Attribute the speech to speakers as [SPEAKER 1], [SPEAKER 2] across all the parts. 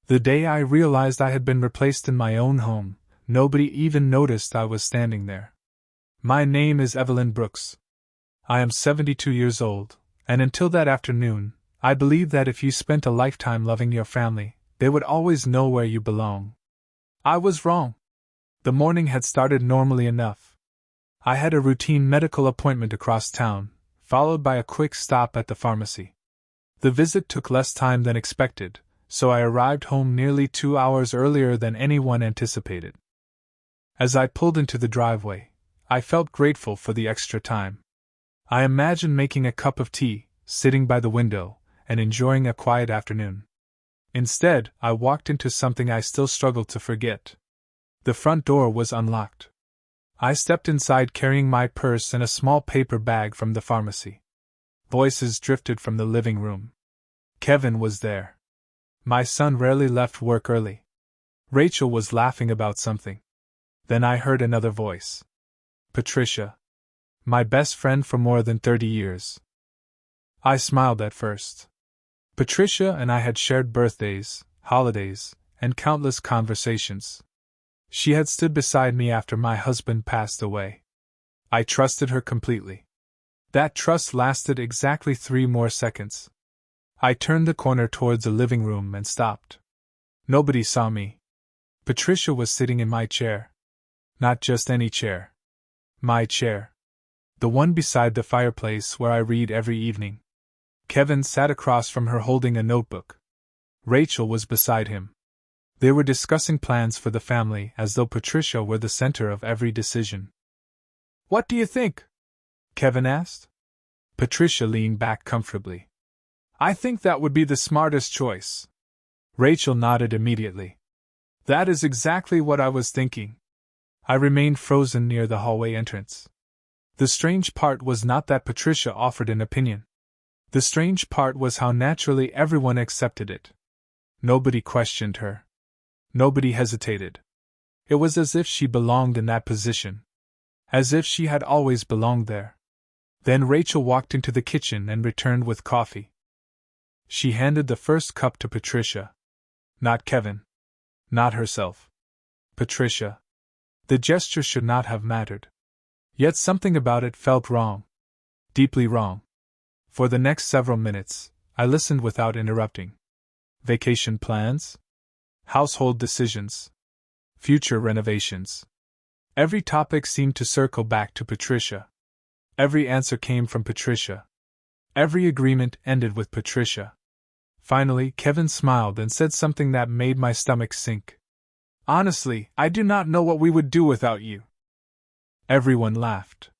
[SPEAKER 1] The day I realized I had been replaced in my own home, nobody even noticed I was standing there. My name is Evelyn Brooks. I am 72 years old, and until that afternoon, I believed that if you spent a lifetime loving your family, they would always know where you belong. I was wrong. The morning had started normally enough. I had a routine medical appointment across town, followed by a quick stop at the pharmacy. The visit took less time than expected, so I arrived home nearly 2 hours earlier than anyone anticipated. As I pulled into the driveway, I felt grateful for the extra time. I imagined making a cup of tea, sitting by the window, and enjoying a quiet afternoon. Instead, I walked into something I still struggled to forget. The front door was unlocked. I stepped inside carrying my purse and a small paper bag from the pharmacy. Voices drifted from the living room. Kevin was there. My son rarely left work early. Rachel was laughing about something. Then I heard another voice. Patricia. My best friend for more than 30 years. I smiled at first. Patricia and I had shared birthdays, holidays, and countless conversations. She had stood beside me after my husband passed away. I trusted her completely. That trust lasted exactly 3 more seconds. I turned the corner towards the living room and stopped. Nobody saw me. Patricia was sitting in my chair. Not just any chair. My chair. The one beside the fireplace where I read every evening. Kevin sat across from her holding a notebook. Rachel was beside him. They were discussing plans for the family as though Patricia were the center of every decision. What do you think? Kevin asked. Patricia leaned back comfortably. I think that would be the smartest choice. Rachel nodded immediately. That is exactly what I was thinking. I remained frozen near the hallway entrance. The strange part was not that Patricia offered an opinion. The strange part was how naturally everyone accepted it. Nobody questioned her. Nobody hesitated. It was as if she belonged in that position. As if she had always belonged there. Then Rachel walked into the kitchen and returned with coffee. She handed the first cup to Patricia. Not Kevin. Not herself. Patricia. The gesture should not have mattered. Yet something about it felt wrong. Deeply wrong. For the next several minutes, I listened without interrupting. Vacation plans? Household decisions? Future renovations? Every topic seemed to circle back to Patricia. Every answer came from Patricia. Every agreement ended with Patricia. Finally, Kevin smiled and said something that made my stomach sink. Honestly, I do not know what we would do without you. Everyone laughed.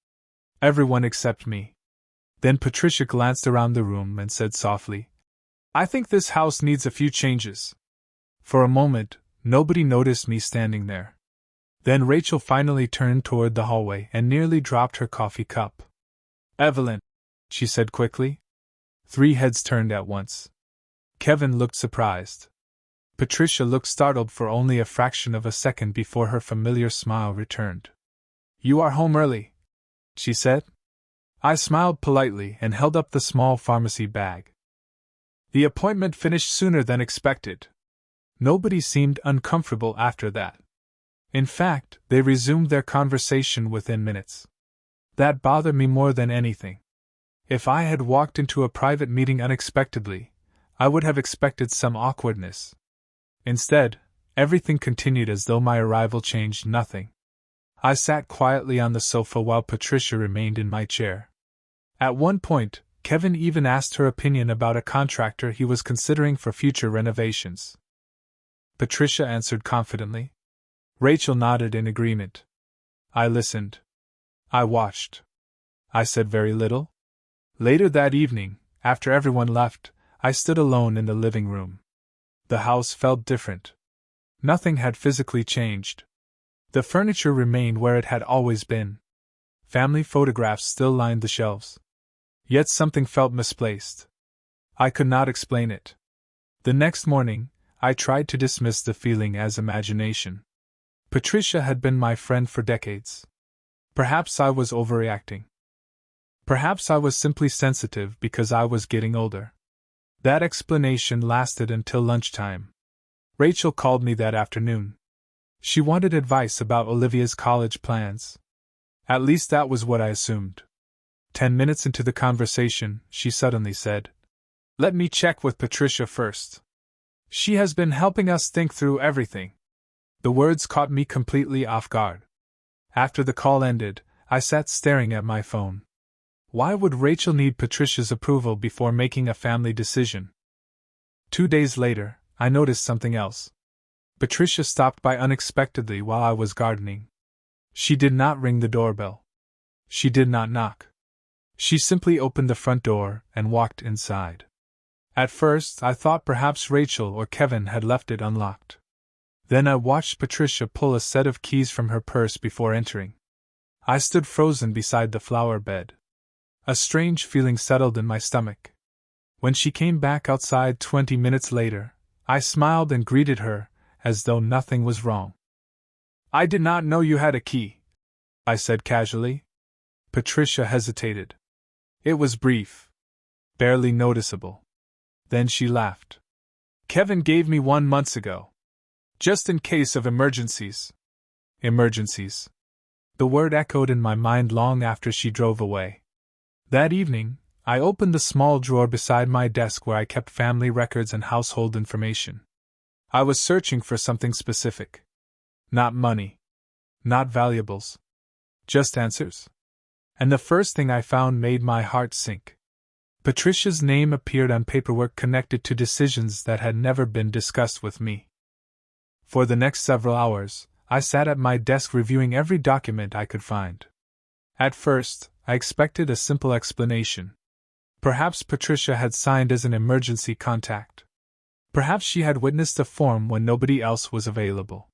[SPEAKER 1] Everyone except me. Then Patricia glanced around the room and said softly, I think this house needs a few changes. For a moment, nobody noticed me standing there. Then Rachel finally turned toward the hallway and nearly dropped her coffee cup. Evelyn, she said quickly. 3 heads turned at once. Kevin looked surprised. Patricia looked startled for only a fraction of a second before her familiar smile returned. You are home early, she said. I smiled politely and held up the small pharmacy bag. The appointment finished sooner than expected. Nobody seemed uncomfortable after that. In fact, they resumed their conversation within minutes. That bothered me more than anything. If I had walked into a private meeting unexpectedly, I would have expected some awkwardness. Instead, everything continued as though my arrival changed nothing. I sat quietly on the sofa while Patricia remained in my chair. At one point, Kevin even asked her opinion about a contractor he was considering for future renovations. Patricia answered confidently. Rachel nodded in agreement. I listened. I watched. I said very little. Later that evening, after everyone left, I stood alone in the living room. The house felt different. Nothing had physically changed. The furniture remained where it had always been. Family photographs still lined the shelves. Yet something felt misplaced. I could not explain it. The next morning, I tried to dismiss the feeling as imagination. Patricia had been my friend for decades. Perhaps I was overreacting. Perhaps I was simply sensitive because I was getting older. That explanation lasted until lunchtime. Rachel called me that afternoon. She wanted advice about Olivia's college plans. At least that was what I assumed. 10 minutes into the conversation, she suddenly said, "Let me check with Patricia first. She has been helping us think through everything." The words caught me completely off guard. After the call ended, I sat staring at my phone. Why would Rachel need Patricia's approval before making a family decision? 2 days later, I noticed something else. Patricia stopped by unexpectedly while I was gardening. She did not ring the doorbell. She did not knock. She simply opened the front door and walked inside. At first, I thought perhaps Rachel or Kevin had left it unlocked. Then I watched Patricia pull a set of keys from her purse before entering. I stood frozen beside the flower bed. A strange feeling settled in my stomach. When she came back outside 20 minutes later, I smiled and greeted her, as though nothing was wrong. "I did not know you had a key," I said casually. Patricia hesitated. It was brief. Barely noticeable. Then she laughed. "Kevin gave me one months ago. Just in case of emergencies." Emergencies. The word echoed in my mind long after she drove away. That evening, I opened the small drawer beside my desk where I kept family records and household information. I was searching for something specific. Not money. Not valuables. Just answers. And the first thing I found made my heart sink. Patricia's name appeared on paperwork connected to decisions that had never been discussed with me. For the next several hours, I sat at my desk reviewing every document I could find. At first, I expected a simple explanation. Perhaps Patricia had signed as an emergency contact. Perhaps she had witnessed a form when nobody else was available.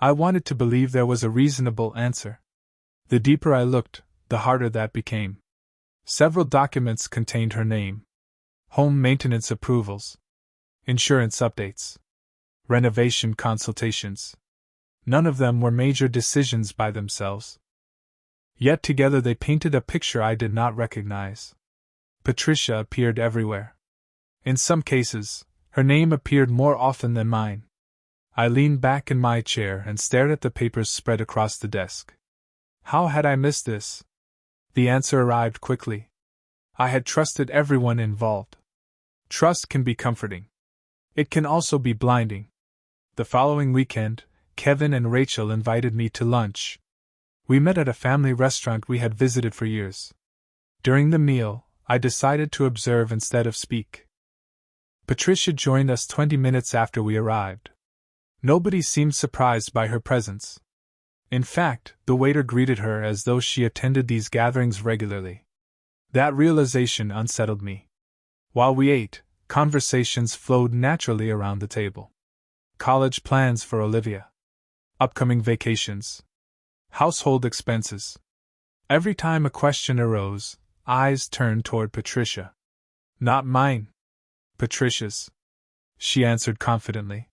[SPEAKER 1] I wanted to believe there was a reasonable answer. The deeper I looked, the harder that became. Several documents contained her name. Home maintenance approvals. Insurance updates. Renovation consultations. None of them were major decisions by themselves. Yet together they painted a picture I did not recognize. Patricia appeared everywhere. In some cases, her name appeared more often than mine. I leaned back in my chair and stared at the papers spread across the desk. How had I missed this? The answer arrived quickly. I had trusted everyone involved. Trust can be comforting. It can also be blinding. The following weekend, Kevin and Rachel invited me to lunch. We met at a family restaurant we had visited for years. During the meal, I decided to observe instead of speak. Patricia joined us 20 minutes after we arrived. Nobody seemed surprised by her presence. In fact, the waiter greeted her as though she attended these gatherings regularly. That realization unsettled me. While we ate, conversations flowed naturally around the table. College plans for Olivia. Upcoming vacations. Household expenses. Every time a question arose, eyes turned toward Patricia. "Not mine. Patricia's," she answered confidently.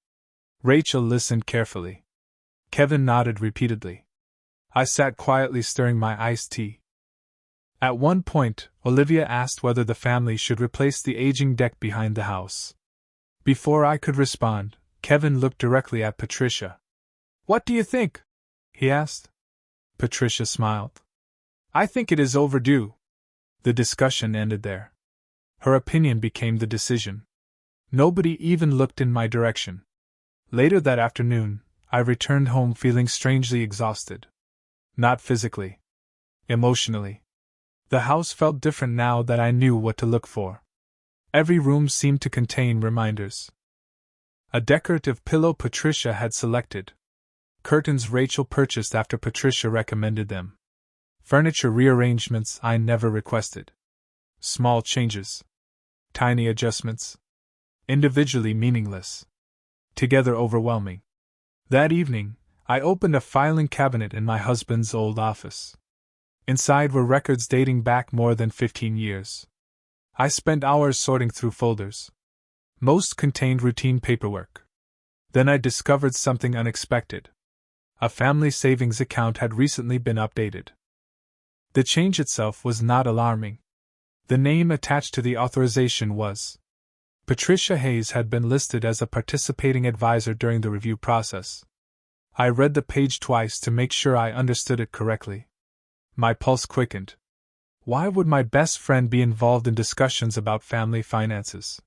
[SPEAKER 1] Rachel listened carefully. Kevin nodded repeatedly. I sat quietly stirring my iced tea. At one point, Olivia asked whether the family should replace the aging deck behind the house. Before I could respond, Kevin looked directly at Patricia. "What do you think?" he asked. Patricia smiled. "I think it is overdue." The discussion ended there. Her opinion became the decision. Nobody even looked in my direction. Later that afternoon, I returned home feeling strangely exhausted. Not physically. Emotionally. The house felt different now that I knew what to look for. Every room seemed to contain reminders. A decorative pillow Patricia had selected. Curtains Rachel purchased after Patricia recommended them. Furniture rearrangements I never requested. Small changes. Tiny adjustments. Individually meaningless. Together overwhelming. That evening, I opened a filing cabinet in my husband's old office. Inside were records dating back more than 15 years. I spent hours sorting through folders. Most contained routine paperwork. Then I discovered something unexpected. A family savings account had recently been updated. The change itself was not alarming. The name attached to the authorization was Patricia Hayes had been listed as a participating advisor during the review process. I read the page twice to make sure I understood it correctly. My pulse quickened. Why would my best friend be involved in discussions about family finances?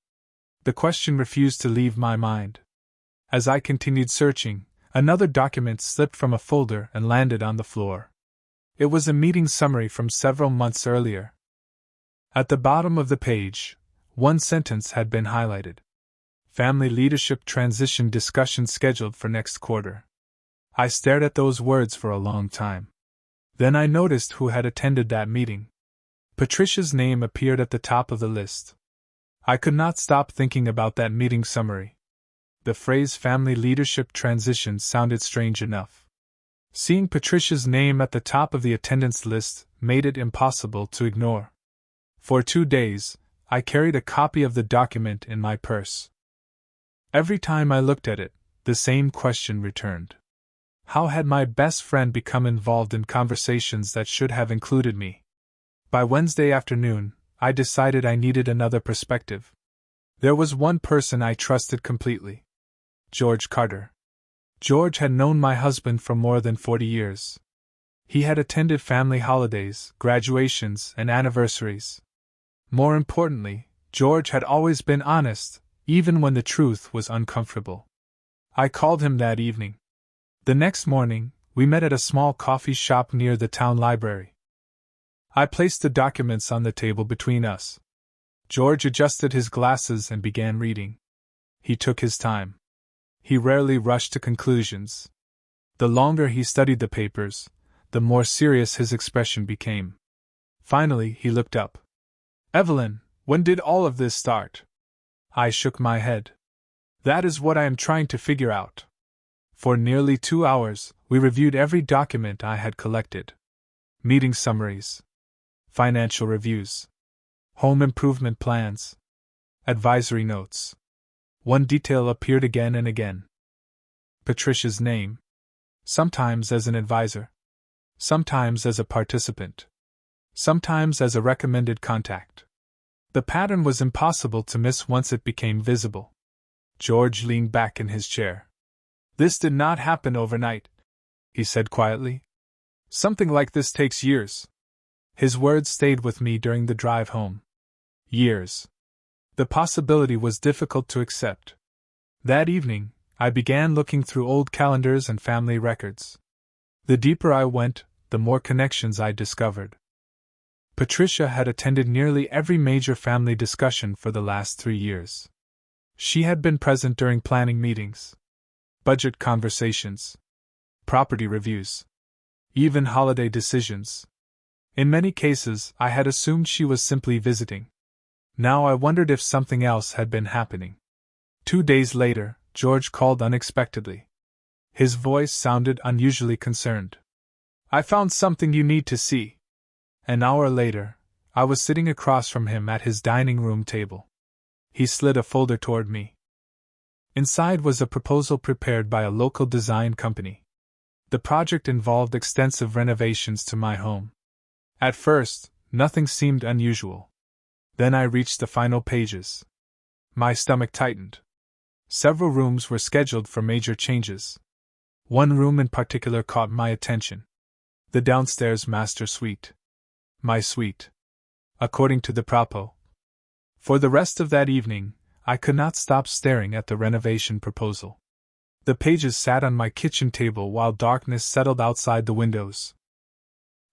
[SPEAKER 1] The question refused to leave my mind. As I continued searching, another document slipped from a folder and landed on the floor. It was a meeting summary from several months earlier. At the bottom of the page, one sentence had been highlighted. Family leadership transition discussion scheduled for next quarter. I stared at those words for a long time. Then I noticed who had attended that meeting. Patricia's name appeared at the top of the list. I could not stop thinking about that meeting summary. The phrase family leadership transition sounded strange enough. Seeing Patricia's name at the top of the attendance list made it impossible to ignore. For 2 days, I carried a copy of the document in my purse. Every time I looked at it, the same question returned. How had my best friend become involved in conversations that should have included me? By Wednesday afternoon, I decided I needed another perspective. There was one person I trusted completely. George Carter. George had known my husband for more than 40 years. He had attended family holidays, graduations, and anniversaries. More importantly, George had always been honest, even when the truth was uncomfortable. I called him that evening. The next morning, we met at a small coffee shop near the town library. I placed the documents on the table between us. George adjusted his glasses and began reading. He took his time. He rarely rushed to conclusions. The longer he studied the papers, the more serious his expression became. Finally, he looked up. "Evelyn, when did all of this start?" I shook my head. "That is what I am trying to figure out." For nearly 2 hours, we reviewed every document I had collected. Meeting summaries, financial reviews, home improvement plans, advisory notes. One detail appeared again and again. Patricia's name. Sometimes as an advisor. Sometimes as a participant. Sometimes as a recommended contact. The pattern was impossible to miss once it became visible. George leaned back in his chair. "This did not happen overnight," he said quietly. "Something like this takes years." His words stayed with me during the drive home. Years. The possibility was difficult to accept. That evening, I began looking through old calendars and family records. The deeper I went, the more connections I discovered. Patricia had attended nearly every major family discussion for the last 3 years. She had been present during planning meetings, budget conversations, property reviews, even holiday decisions. In many cases, I had assumed she was simply visiting. Now I wondered if something else had been happening. 2 days later, George called unexpectedly. His voice sounded unusually concerned. "I found something you need to see." An hour later, I was sitting across from him at his dining room table. He slid a folder toward me. Inside was a proposal prepared by a local design company. The project involved extensive renovations to my home. At first, nothing seemed unusual. Then I reached the final pages. My stomach tightened. Several rooms were scheduled for major changes. One room in particular caught my attention. The downstairs master suite. My suite. According to the propo. For the rest of that evening, I could not stop staring at the renovation proposal. The pages sat on my kitchen table while darkness settled outside the windows.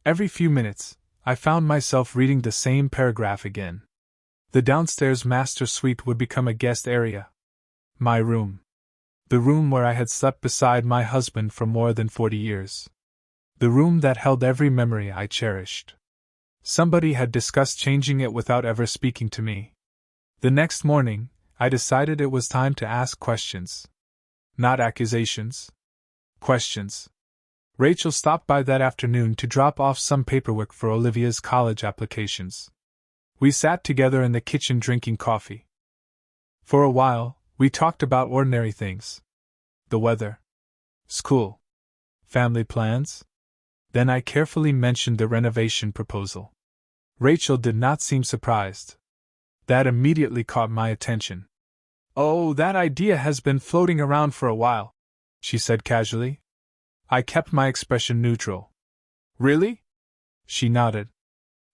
[SPEAKER 1] Every few minutes, I found myself reading the same paragraph again. The downstairs master suite would become a guest area. My room. The room where I had slept beside my husband for more than 40 years. The room that held every memory I cherished. Somebody had discussed changing it without ever speaking to me. The next morning, I decided it was time to ask questions. Not accusations. Questions. Rachel stopped by that afternoon to drop off some paperwork for Olivia's college applications. We sat together in the kitchen drinking coffee. For a while, we talked about ordinary things. The weather. School. Family plans. Then I carefully mentioned the renovation proposal. Rachel did not seem surprised. That immediately caught my attention. "Oh, that idea has been floating around for a while," she said casually. I kept my expression neutral. "Really?" She nodded.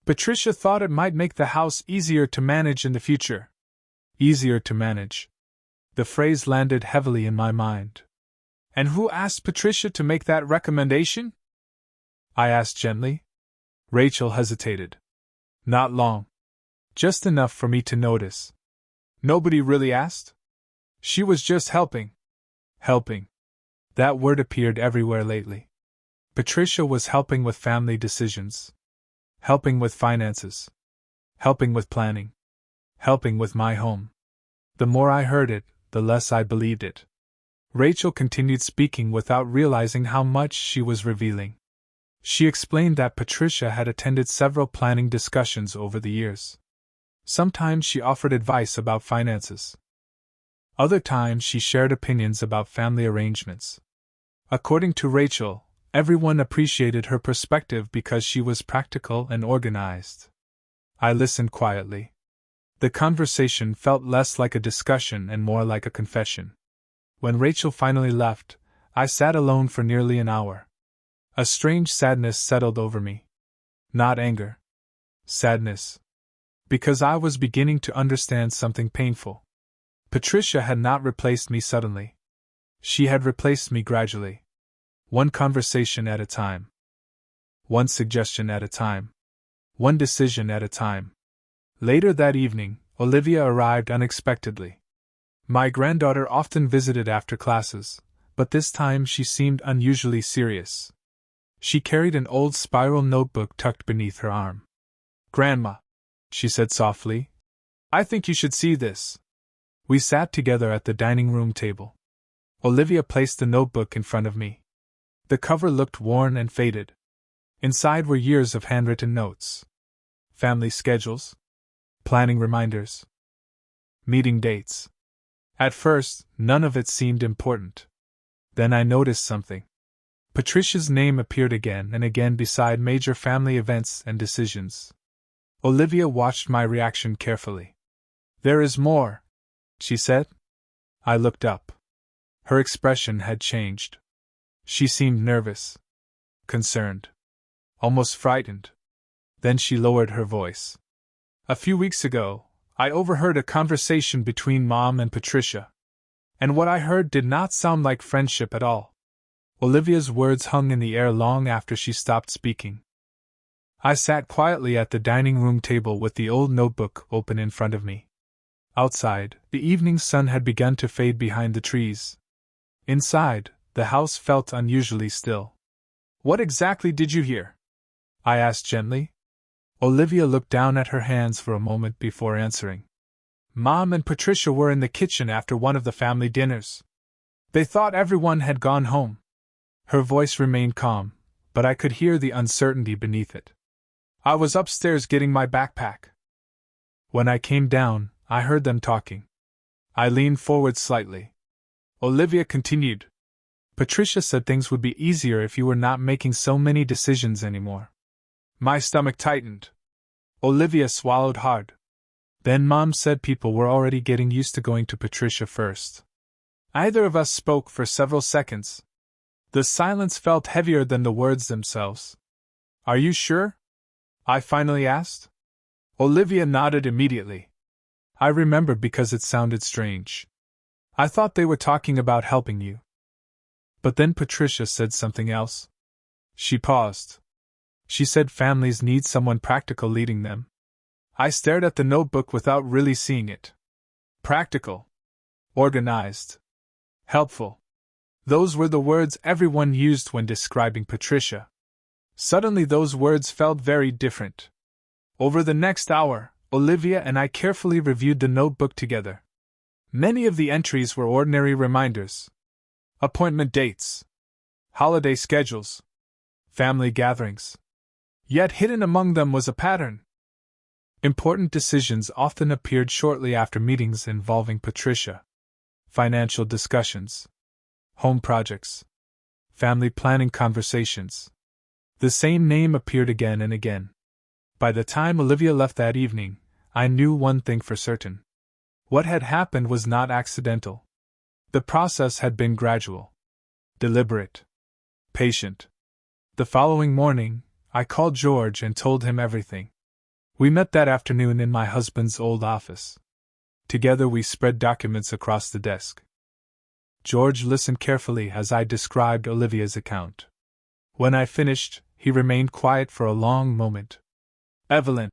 [SPEAKER 1] "Patricia thought it might make the house easier to manage in the future." Easier to manage. The phrase landed heavily in my mind. "And who asked Patricia to make that recommendation?" I asked gently. Rachel hesitated. "Not long. Just enough for me to notice." "Nobody really asked?" "She was just helping." Helping. That word appeared everywhere lately. Patricia was helping with family decisions. Helping with finances. Helping with planning. Helping with my home. The more I heard it, the less I believed it. Rachel continued speaking without realizing how much she was revealing. She explained that Patricia had attended several planning discussions over the years. Sometimes she offered advice about finances. Other times she shared opinions about family arrangements. According to Rachel, everyone appreciated her perspective because she was practical and organized. I listened quietly. The conversation felt less like a discussion and more like a confession. When Rachel finally left, I sat alone for nearly an hour. A strange sadness settled over me. Not anger. Sadness. Because I was beginning to understand something painful. Patricia had not replaced me suddenly. She had replaced me gradually. One conversation at a time. One suggestion at a time. One decision at a time. Later that evening, Olivia arrived unexpectedly. My granddaughter often visited after classes, but this time she seemed unusually serious. She carried an old spiral notebook tucked beneath her arm. "Grandma," she said softly, "I think you should see this." We sat together at the dining room table. Olivia placed the notebook in front of me. The cover looked worn and faded. Inside were years of handwritten notes. Family schedules. Planning reminders. Meeting dates. At first, none of it seemed important. Then I noticed something. Patricia's name appeared again and again beside major family events and decisions. Olivia watched my reaction carefully. "There is more," she said. I looked up. Her expression had changed. She seemed nervous, concerned, almost frightened. Then she lowered her voice. "A few weeks ago, I overheard a conversation between Mom and Patricia. And what I heard did not sound like friendship at all." Olivia's words hung in the air long after she stopped speaking. I sat quietly at the dining room table with the old notebook open in front of me. Outside, the evening sun had begun to fade behind the trees. Inside, the house felt unusually still. "What exactly did you hear?" I asked gently. Olivia looked down at her hands for a moment before answering. "Mom and Patricia were in the kitchen after one of the family dinners. They thought everyone had gone home." Her voice remained calm, but I could hear the uncertainty beneath it. "I was upstairs getting my backpack. When I came down, I heard them talking." I leaned forward slightly. Olivia continued. "Patricia said things would be easier if you were not making so many decisions anymore." My stomach tightened. Olivia swallowed hard. "Then Mom said people were already getting used to going to Patricia first." Neither of us spoke for several seconds. The silence felt heavier than the words themselves. "Are you sure?" I finally asked. Olivia nodded immediately. "I remembered because it sounded strange. I thought they were talking about helping you. But then Patricia said something else." She paused. "She said families need someone practical leading them." I stared at the notebook without really seeing it. Practical. Organized. Helpful. Those were the words everyone used when describing Patricia. Suddenly those words felt very different. Over the next hour, Olivia and I carefully reviewed the notebook together. Many of the entries were ordinary reminders. Appointment dates. Holiday schedules. Family gatherings. Yet hidden among them was a pattern. Important decisions often appeared shortly after meetings involving Patricia. Financial discussions. Home projects. Family planning conversations. The same name appeared again and again. By the time Olivia left that evening, I knew one thing for certain. What had happened was not accidental. The process had been gradual, deliberate, patient. The following morning, I called George and told him everything. We met that afternoon in my husband's old office. Together we spread documents across the desk. George listened carefully as I described Olivia's account. When I finished, he remained quiet for a long moment. "Evelyn,"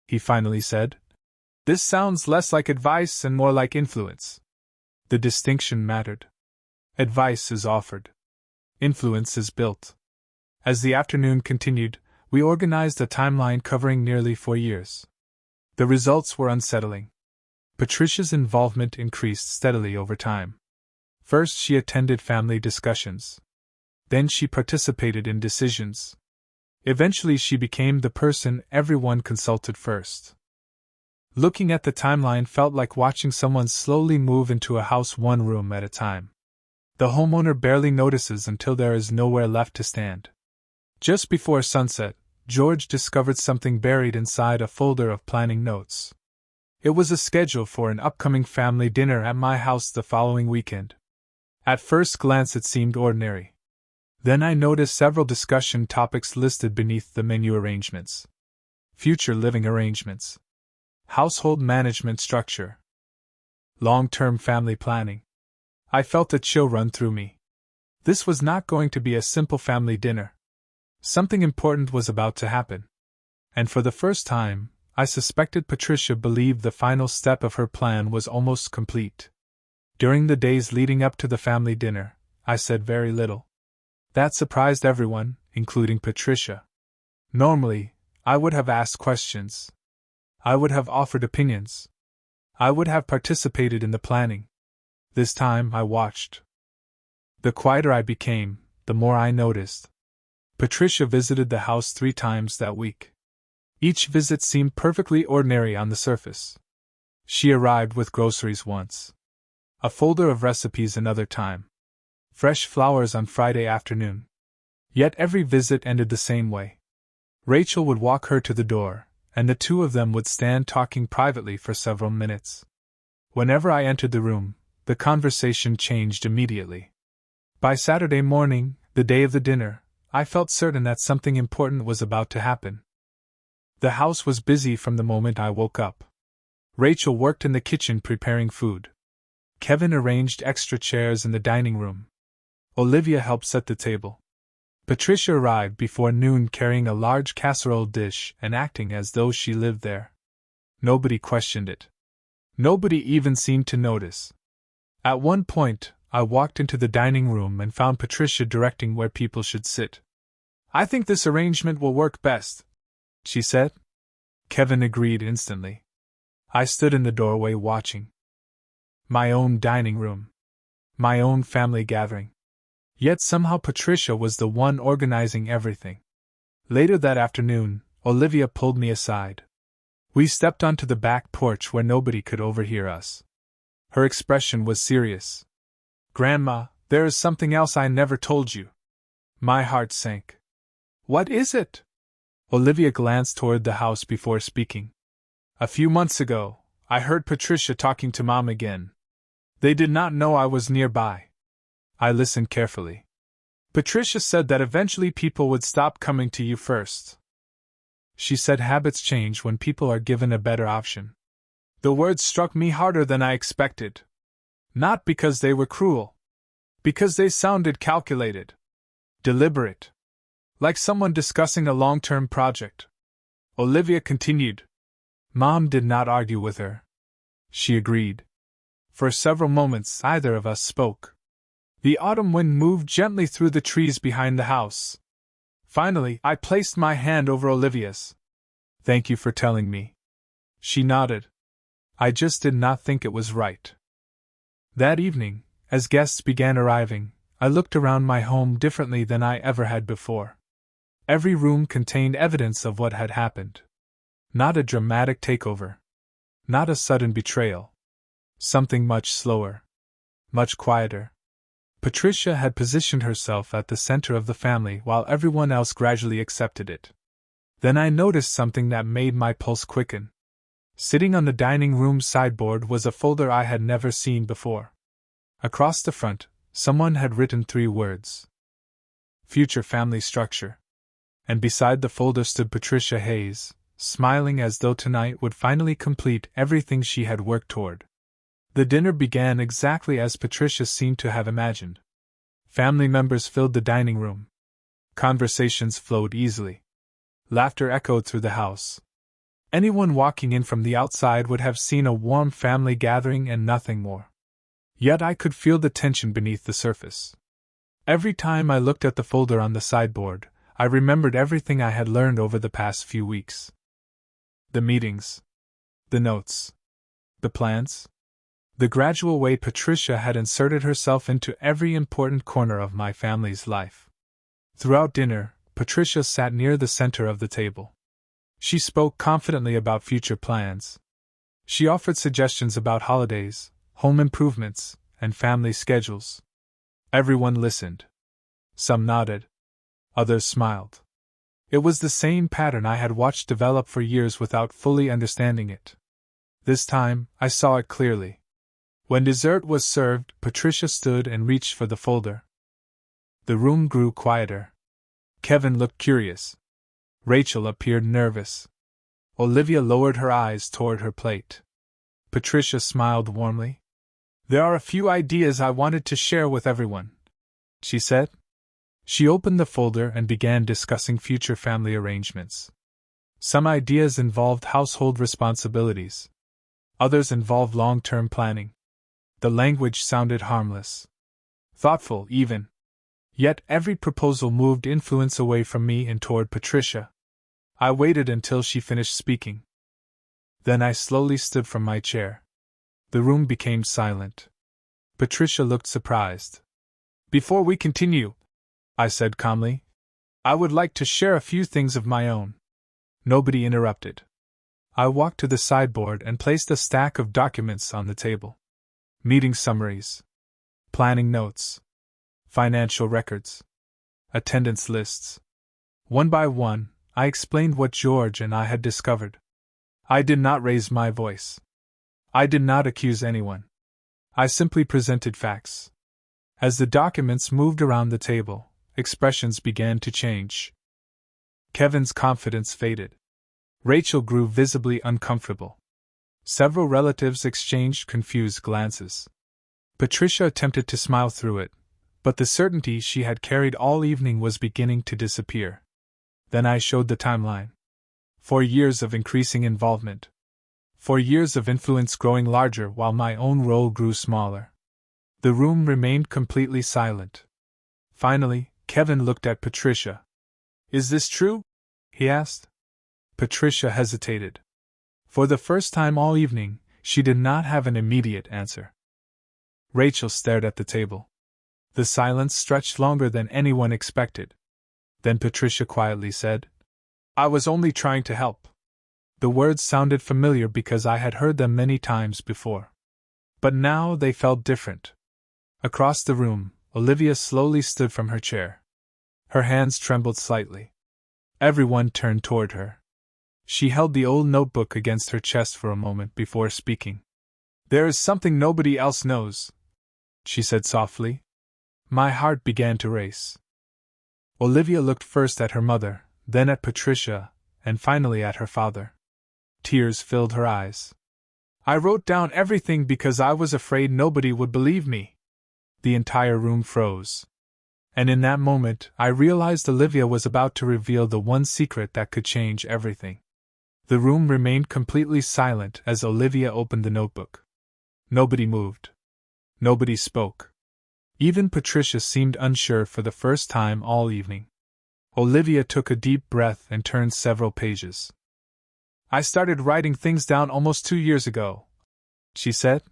[SPEAKER 1] he finally said, "this sounds less like advice and more like influence." The distinction mattered. Advice is offered. Influence is built. As the afternoon continued, we organized a timeline covering nearly 4 years. The results were unsettling. Patricia's involvement increased steadily over time. First, she attended family discussions. Then she participated in decisions. Eventually, she became the person everyone consulted first. Looking at the timeline felt like watching someone slowly move into a house one room at a time. The homeowner barely notices until there is nowhere left to stand. Just before sunset, George discovered something buried inside a folder of planning notes. It was a schedule for an upcoming family dinner at my house the following weekend. At first glance it seemed ordinary. Then I noticed several discussion topics listed beneath the menu arrangements. Future living arrangements. Household management structure. Long-term family planning. I felt a chill run through me. This was not going to be a simple family dinner. Something important was about to happen. And for the first time, I suspected Patricia believed the final step of her plan was almost complete. During the days leading up to the family dinner, I said very little. That surprised everyone, including Patricia. Normally, I would have asked questions. I would have offered opinions. I would have participated in the planning. This time I watched. The quieter I became, the more I noticed. Patricia visited the house 3 times that week. Each visit seemed perfectly ordinary on the surface. She arrived with groceries once. A folder of recipes another time. Fresh flowers on Friday afternoon. Yet every visit ended the same way. Rachel would walk her to the door, and the two of them would stand talking privately for several minutes. Whenever I entered the room, the conversation changed immediately. By Saturday morning, the day of the dinner, I felt certain that something important was about to happen. The house was busy from the moment I woke up. Rachel worked in the kitchen preparing food. Kevin arranged extra chairs in the dining room. Olivia helped set the table. Patricia arrived before noon carrying a large casserole dish and acting as though she lived there. Nobody questioned it. Nobody even seemed to notice. At one point, I walked into the dining room and found Patricia directing where people should sit. "I think this arrangement will work best," she said. Kevin agreed instantly. I stood in the doorway watching. My own dining room. My own family gathering. Yet somehow Patricia was the one organizing everything. Later that afternoon, Olivia pulled me aside. We stepped onto the back porch where nobody could overhear us. Her expression was serious. "Grandma, there is something else I never told you." My heart sank. "What is it?" Olivia glanced toward the house before speaking. "A few months ago, I heard Patricia talking to Mom again. They did not know I was nearby." I listened carefully. "Patricia said that eventually people would stop coming to you first. She said habits change when people are given a better option." The words struck me harder than I expected. Not because they were cruel. Because they sounded calculated. Deliberate. Like someone discussing a long-term project. Olivia continued. Mom did not argue with her. She agreed. For several moments, neither of us spoke. The autumn wind moved gently through the trees behind the house. Finally, I placed my hand over Olivia's. "Thank you for telling me." She nodded. "I just did not think it was right." That evening, as guests began arriving, I looked around my home differently than I ever had before. Every room contained evidence of what had happened. Not a dramatic takeover. Not a sudden betrayal. Something much slower. Much quieter. Patricia had positioned herself at the center of the family while everyone else gradually accepted it. Then I noticed something that made my pulse quicken. Sitting on the dining room sideboard was a folder I had never seen before. Across the front, someone had written 3 words: Future Family Structure. And beside the folder stood Patricia Hayes, smiling as though tonight would finally complete everything she had worked toward. The dinner began exactly as Patricia seemed to have imagined. Family members filled the dining room. Conversations flowed easily. Laughter echoed through the house. Anyone walking in from the outside would have seen a warm family gathering and nothing more. Yet I could feel the tension beneath the surface. Every time I looked at the folder on the sideboard, I remembered everything I had learned over the past few weeks. The meetings. The notes. The plans. The gradual way Patricia had inserted herself into every important corner of my family's life. Throughout dinner, Patricia sat near the center of the table. She spoke confidently about future plans. She offered suggestions about holidays, home improvements, and family schedules. Everyone listened. Some nodded. Others smiled. It was the same pattern I had watched develop for years without fully understanding it. This time, I saw it clearly. When dessert was served, Patricia stood and reached for the folder. The room grew quieter. Kevin looked curious. Rachel appeared nervous. Olivia lowered her eyes toward her plate. Patricia smiled warmly. "There are a few ideas I wanted to share with everyone," she said. She opened the folder and began discussing future family arrangements. Some ideas involved household responsibilities. Others involved long-term planning. The language sounded harmless. Thoughtful, even. Yet every proposal moved influence away from me and toward Patricia. I waited until she finished speaking. Then I slowly stood from my chair. The room became silent. Patricia looked surprised. "Before we continue," I said calmly, "I would like to share a few things of my own." Nobody interrupted. I walked to the sideboard and placed a stack of documents on the table. Meeting summaries, planning notes, financial records, attendance lists. One by one, I explained what George and I had discovered. I did not raise my voice. I did not accuse anyone. I simply presented facts. As the documents moved around the table, expressions began to change. Kevin's confidence faded. Rachel grew visibly uncomfortable. Several relatives exchanged confused glances. Patricia attempted to smile through it, but the certainty she had carried all evening was beginning to disappear. Then I showed the timeline. 4 years of increasing involvement. 4 years of influence growing larger while my own role grew smaller. The room remained completely silent. Finally, Kevin looked at Patricia. "Is this true?" he asked. Patricia hesitated. For the first time all evening, she did not have an immediate answer. Rachel stared at the table. The silence stretched longer than anyone expected. Then Patricia quietly said, "I was only trying to help." The words sounded familiar because I had heard them many times before. But now they felt different. Across the room, Olivia slowly stood from her chair. Her hands trembled slightly. Everyone turned toward her. She held the old notebook against her chest for a moment before speaking. "There is something nobody else knows," she said softly. My heart began to race. Olivia looked first at her mother, then at Patricia, and finally at her father. Tears filled her eyes. "I wrote down everything because I was afraid nobody would believe me." The entire room froze. And in that moment, I realized Olivia was about to reveal the one secret that could change everything. The room remained completely silent as Olivia opened the notebook. Nobody moved. Nobody spoke. Even Patricia seemed unsure for the first time all evening. Olivia took a deep breath and turned several pages. "I started writing things down almost 2 years ago," she said.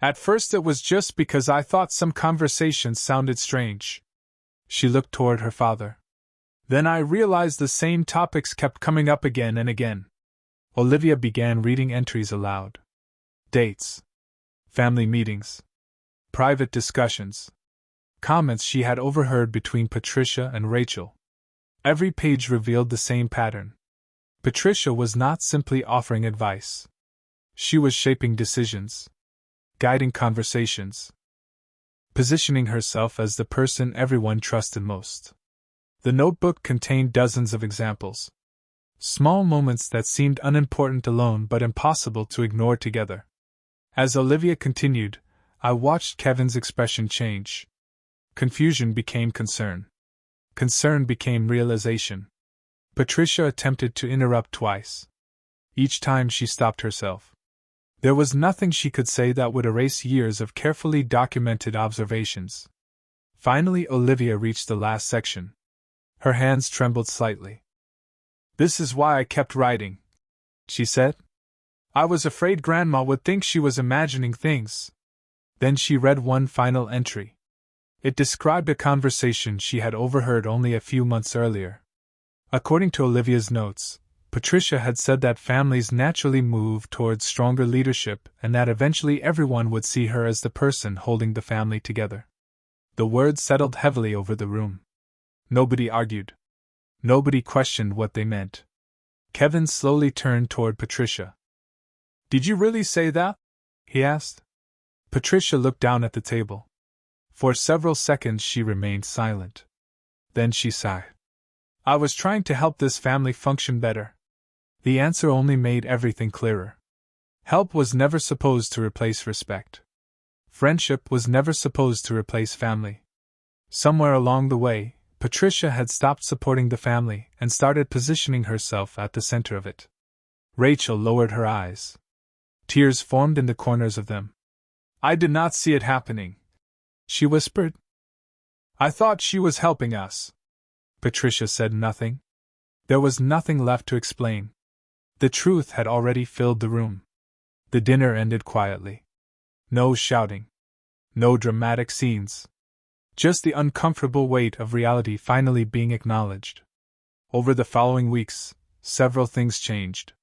[SPEAKER 1] "At first it was just because I thought some conversations sounded strange." She looked toward her father. "Then I realized the same topics kept coming up again and again." Olivia began reading entries aloud. Dates. Family meetings. Private discussions. Comments she had overheard between Patricia and Rachel. Every page revealed the same pattern. Patricia was not simply offering advice. She was shaping decisions, guiding conversations, positioning herself as the person everyone trusted most. The notebook contained dozens of examples. Small moments that seemed unimportant alone but impossible to ignore together. As Olivia continued, I watched Kevin's expression change. Confusion became concern. Concern became realization. Patricia attempted to interrupt twice. Each time she stopped herself. There was nothing she could say that would erase years of carefully documented observations. Finally, Olivia reached the last section. Her hands trembled slightly. "This is why I kept writing," she said. "I was afraid Grandma would think she was imagining things." Then she read one final entry. It described a conversation she had overheard only a few months earlier. According to Olivia's notes, Patricia had said that families naturally move towards stronger leadership and that eventually everyone would see her as the person holding the family together. The words settled heavily over the room. Nobody argued. Nobody questioned what they meant. Kevin slowly turned toward Patricia. "Did you really say that?" he asked. Patricia looked down at the table. For several seconds she remained silent. Then she sighed. "I was trying to help this family function better." The answer only made everything clearer. Help was never supposed to replace respect. Friendship was never supposed to replace family. Somewhere along the way, Patricia had stopped supporting the family and started positioning herself at the center of it. Rachel lowered her eyes. Tears formed in the corners of them. "I did not see it happening," she whispered. "I thought she was helping us." Patricia said nothing. There was nothing left to explain. The truth had already filled the room. The dinner ended quietly. No shouting. No dramatic scenes. Just the uncomfortable weight of reality finally being acknowledged. Over the following weeks, several things changed.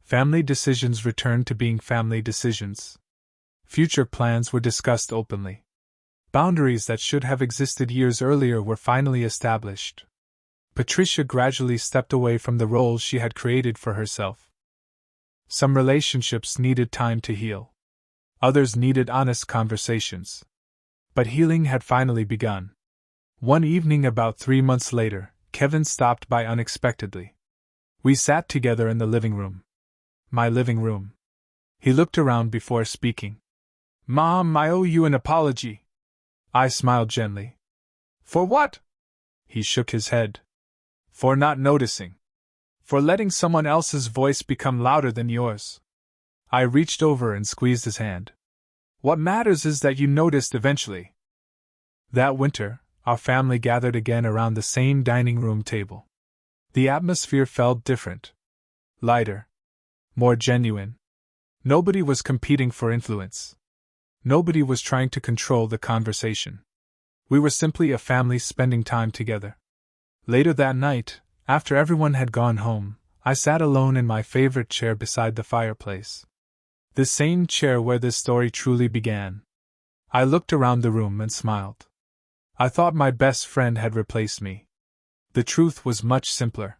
[SPEAKER 1] Family decisions returned to being family decisions. Future plans were discussed openly. Boundaries that should have existed years earlier were finally established. Patricia gradually stepped away from the roles she had created for herself. Some relationships needed time to heal. Others needed honest conversations. But healing had finally begun. One evening about 3 months later, Kevin stopped by unexpectedly. We sat together in the living room. My living room. He looked around before speaking. "Mom, I owe you an apology." I smiled gently. "For what?" He shook his head. "For not noticing. For letting someone else's voice become louder than yours." I reached over and squeezed his hand. "What matters is that you noticed eventually." That winter, our family gathered again around the same dining room table. The atmosphere felt different. Lighter. More genuine. Nobody was competing for influence. Nobody was trying to control the conversation. We were simply a family spending time together. Later that night, after everyone had gone home, I sat alone in my favorite chair beside the fireplace. The same chair where this story truly began. I looked around the room and smiled. I thought my best friend had replaced me. The truth was much simpler.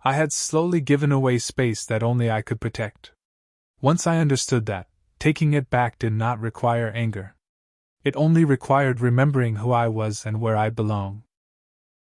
[SPEAKER 1] I had slowly given away space that only I could protect. Once I understood that, taking it back did not require anger. It only required remembering who I was and where I belong.